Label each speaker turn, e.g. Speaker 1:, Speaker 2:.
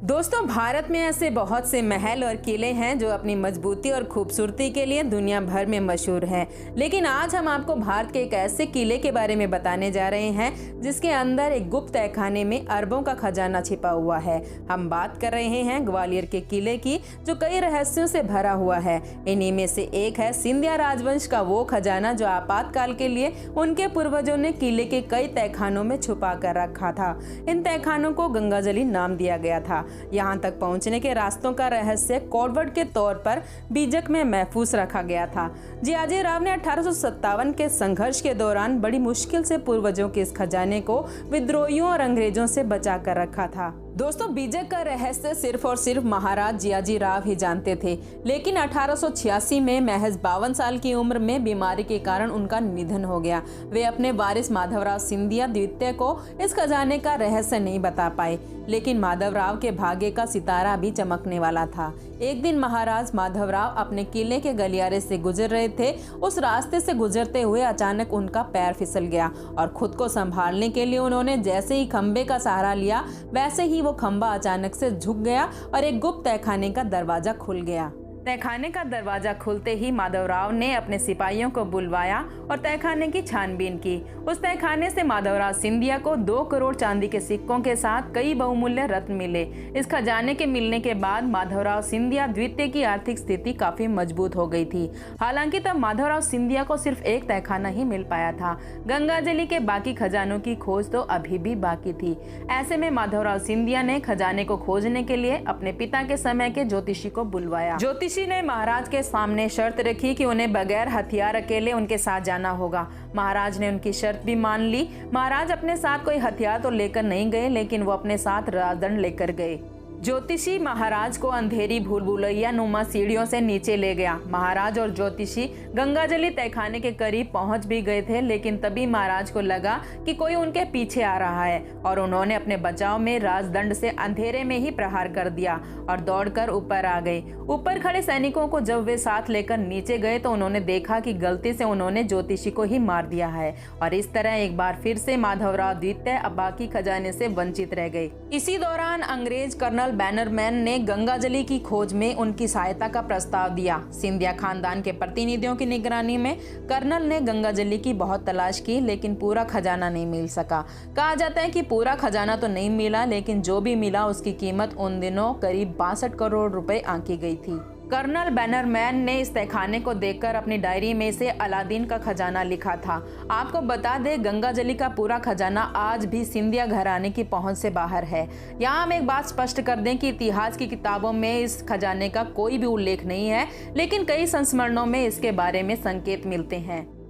Speaker 1: दोस्तों, भारत में ऐसे बहुत से महल और किले हैं जो अपनी मजबूती और खूबसूरती के लिए दुनिया भर में मशहूर हैं। लेकिन आज हम आपको भारत के एक ऐसे किले के बारे में बताने जा रहे हैं जिसके अंदर एक गुप्त तहखाने में अरबों का खजाना छिपा हुआ है। हम बात कर रहे हैं ग्वालियर के किले की, जो कई रहस्यों से भरा हुआ है। इन्हीं में से एक है सिंधिया राजवंश का वो खजाना जो आपातकाल के लिए उनके पूर्वजों ने किले के कई तहखानों में छुपा कर रखा था। इन तहखानों को गंगाजली नाम दिया गया था। यहाँ तक पहुँचने के रास्तों का रहस्य कोडवर्ड के तौर पर बीजक में महफूज रखा गया था। जियाजी राव ने 1857 के संघर्ष के दौरान बड़ी मुश्किल से पूर्वजों के इस खजाने को विद्रोहियों और अंग्रेजों से बचा कर रखा था। दोस्तों, बीजक का रहस्य सिर्फ और सिर्फ महाराज जियाजी राव ही जानते थे, लेकिन 1886 में महज 52 साल की उम्र में बीमारी के कारण उनका निधन हो गया। वे अपने वारिस माधवराव सिंधिया द्वितीय को इस खजाने का रहस्य नहीं बता पाए, लेकिन माधवराव के भाग्य का सितारा भी चमकने वाला था। एक दिन महाराज माधवराव अपने किले के गलियारे से गुजर रहे थे। उस रास्ते से गुजरते हुए अचानक उनका पैर फिसल गया और खुद को संभालने के लिए उन्होंने जैसे ही खंबे का सहारा लिया, वैसे ही वो खंबा अचानक से झुक गया और एक गुप्त तहखाने का दरवाजा खुल गया। तहखाने का दरवाजा खुलते ही माधवराव ने अपने सिपाहियों को बुलवाया और तहखाने की छानबीन की। उस तहखाने से माधवराव सिंधिया को 2 करोड़ चांदी के सिक्कों के साथ कई बहुमूल्य रत्न मिले। इस खजाने के मिलने के बाद माधवराव सिंधिया द्वितीय की आर्थिक स्थिति काफी मजबूत हो गई थी। हालांकि तब माधवराव सिंधिया को सिर्फ एक तहखाना ही मिल पाया था। गंगाजली के बाकी खजानों की खोज तो अभी भी बाकी थी। ऐसे में माधवराव सिंधिया ने खजाने को खोजने के लिए अपने पिता के समय के ज्योतिषी को बुलवाया। ज्योतिषी ने महाराज के सामने शर्त रखी कि उन्हें बगैर हथियार अकेले उनके साथ जाना होगा। महाराज ने उनकी शर्त भी मान ली। महाराज अपने साथ कोई हथियार तो लेकर नहीं गए, लेकिन वो अपने साथ राजदंड लेकर गए। ज्योतिषी महाराज को अंधेरी भूल भुलैया नुमा सीढ़ियों से नीचे ले गया। महाराज और ज्योतिषी गंगाजली तहखाने के करीब पहुंच भी गए थे, लेकिन तभी महाराज को लगा कि कोई उनके पीछे आ रहा है और उन्होंने अपने बचाव में राजदंड से अंधेरे में ही प्रहार कर दिया और दौड़कर ऊपर आ गए। ऊपर खड़े सैनिकों को जब वे साथ लेकर नीचे गए तो उन्होंने देखा कि गलती से उन्होंने ज्योतिषी को ही मार दिया है और इस तरह एक बार फिर से माधवराव द्वितीय बाकी खजाने से वंचित रह गए। इसी दौरान अंग्रेज कर्नल बैनरमैन ने गंगाजली की खोज में उनकी सहायता का प्रस्ताव दिया। सिंधिया खानदान के प्रतिनिधियों की निगरानी में कर्नल ने गंगाजली की बहुत तलाश की, लेकिन पूरा खजाना नहीं मिल सका। कहा जाता है कि पूरा खजाना तो नहीं मिला, लेकिन जो भी मिला उसकी कीमत उन दिनों करीब 62 करोड़ रुपए आंकी गई थी। कर्नल बैनरमैन ने इस तहखाने को देखकर अपनी डायरी में से अलादीन का खजाना लिखा था। आपको बता दें, गंगाजली का पूरा खजाना आज भी सिंधिया घराने की पहुंच से बाहर है। यहाँ हम एक बात स्पष्ट कर दें कि इतिहास की किताबों में इस खजाने का कोई भी उल्लेख नहीं है, लेकिन कई संस्मरणों में इसके बारे में संकेत मिलते हैं।